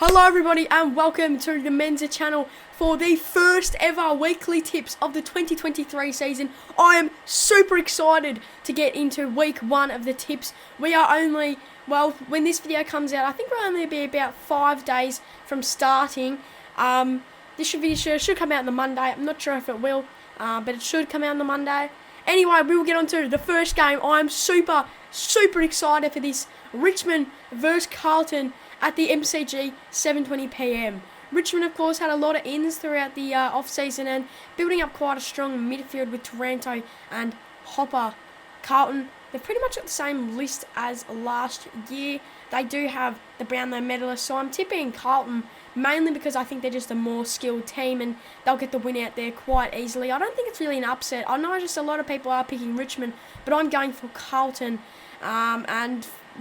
Hello everybody and welcome to the Mensa channel for the first ever weekly tips of the 2023 season. I am super excited to get into week one of the tips. We are only, well, when this video comes out, I think we'll only be about 5 days from starting. This should come out on the Monday. I'm not sure if it will, but it should come out on the Monday. Anyway, we will get on to the first game. I'm super excited for this. Richmond versus Carlton at the MCG, 7:20 p.m. Richmond, of course, had a lot of ins throughout the off-season and building up quite a strong midfield with Taranto and Hopper. Carlton, they've pretty much got the same list as last year. They do have the Brownlow medalists, so I'm tipping Carlton mainly because I think they're just a more skilled team and they'll get the win out there quite easily. I don't think it's really an upset. I know just a lot of people are picking Richmond, but I'm going for Carlton.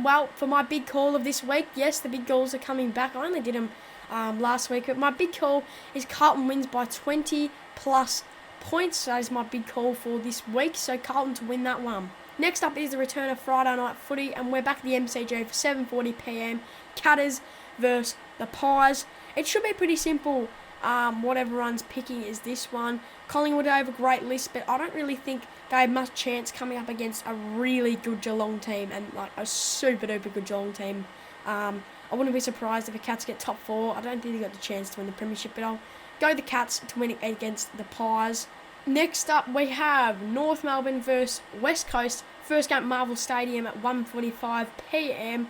Well, for my big call of this week, yes, the big calls are coming back. I only did them last week, but my big call is Carlton wins by 20 plus points. That is my big call for this week, so Carlton to win that one. Next up is the return of Friday night footy, and we're back at the MCG for 7:40 p.m. Catters versus the Pies. It should be pretty simple. What everyone's picking is this one. Collingwood have a great list, but I don't really think they have much chance coming up against a really good Geelong team and like a super duper good Geelong team. I wouldn't be surprised if the Cats get top 4. I don't think they got the chance to win the premiership, but I'll go the Cats to win it against the Pies. Next up, we have North Melbourne versus West Coast. First game at Marvel Stadium at 1:45 p.m.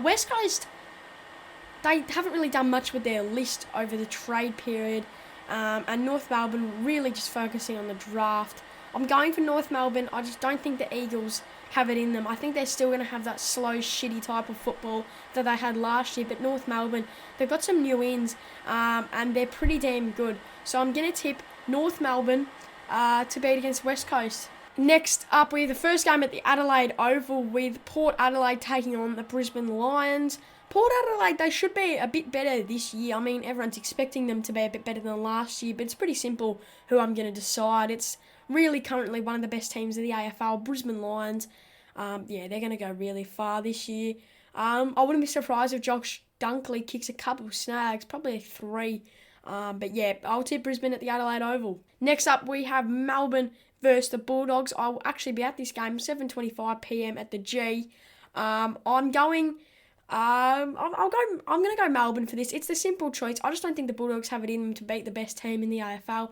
West Coast, they haven't really done much with their list over the trade period, and North Melbourne really just focusing on the draft. I'm going for North Melbourne. I just don't think the Eagles have it in them. I think they're still going to have that slow, shitty type of football that they had last year, but North Melbourne, they've got some new ins, and they're pretty damn good. So I'm going to tip North Melbourne to beat against West Coast. Next up, we have the first game at the Adelaide Oval with Port Adelaide taking on the Brisbane Lions. Port Adelaide, they should be a bit better this year. I mean, everyone's expecting them to be a bit better than last year, but it's pretty simple who I'm going to decide. It's really currently one of the best teams of the AFL, Brisbane Lions. They're going to go really far this year. I wouldn't be surprised if Josh Dunkley kicks a couple snags, probably 3. I'll tip Brisbane at the Adelaide Oval. Next up, we have Melbourne versus the Bulldogs. I'll actually be at this game, 7:25 p.m. at the G. I'm going to go Melbourne for this. It's the simple choice. I just don't think the Bulldogs have it in them to beat the best team in the AFL.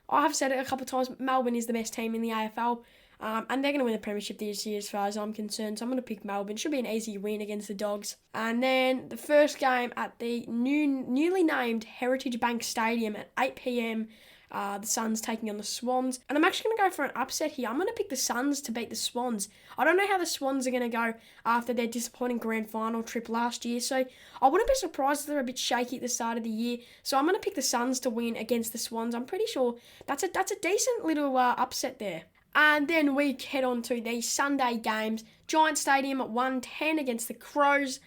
I have said it a couple of times, Melbourne is the best team in the AFL, and they're going to win the premiership this year as far as I'm concerned, so I'm going to pick Melbourne. Should be an easy win against the Dogs. And then the first game at the newly named Heritage Bank Stadium at 8 p.m, the Suns taking on the Swans. And I'm actually going to go for an upset here. I'm going to pick the Suns to beat the Swans. I don't know how the Swans are going to go after their disappointing grand final trip last year, so I wouldn't be surprised if they're a bit shaky at the start of the year. So I'm going to pick the Suns to win against the Swans. I'm pretty sure that's a decent little upset there. And then we head on to the Sunday games. Giant Stadium at 1:10 against the Crows.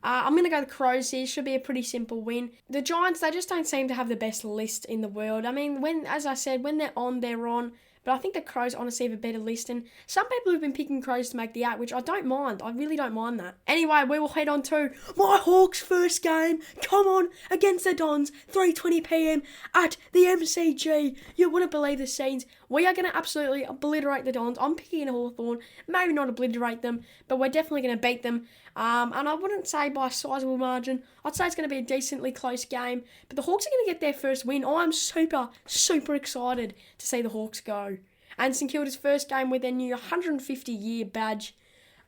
I'm going to go the Crows here. Should be a pretty simple win. The Giants, they just don't seem to have the best list in the world. I mean, as I said, when they're on, they're on. But I think the Crows honestly have a better list. And some people have been picking Crows to make the 8, which I don't mind. I really don't mind that. Anyway, we will head on to my Hawks first game. Come on, against the Dons, 3:20 p.m. at the MCG. You wouldn't believe the scenes. We are going to absolutely obliterate the Dons. I'm picking Hawthorn. Maybe not obliterate them, but we're definitely going to beat them. And I wouldn't say by a sizable margin. I'd say it's going to be a decently close game. But the Hawks are going to get their first win. I'm super excited to see the Hawks go. And St Kilda's first game with their new 150-year badge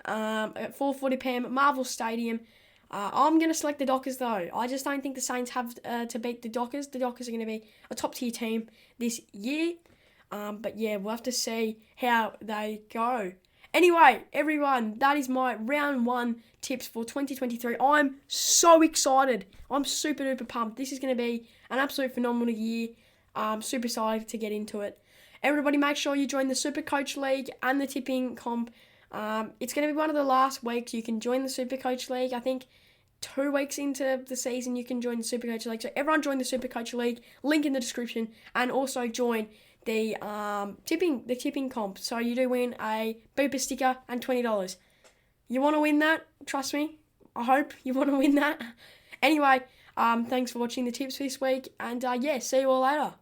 at 4:40 p.m. at Marvel Stadium. I'm going to select the Dockers, though. I just don't think the Saints have to beat the Dockers. The Dockers are going to be a top-tier team this year. We'll have to see how they go. Anyway, everyone, that is my round 1 tips for 2023. I'm so excited. I'm super duper pumped. This is going to be an absolute phenomenal year. I'm super excited to get into it. Everybody, make sure you join the Super Coach League and the tipping comp. It's going to be one of the last weeks you can join the Super Coach League. I think 2 weeks into the season you can join the Super Coach League. So everyone join the Super Coach League. Link in the description. And also join the tipping comp. So you do win a Booper sticker and $20. You want to win that? Trust me. I hope you want to win that. Anyway, Thanks for watching the tips this week, and yeah, see you all later.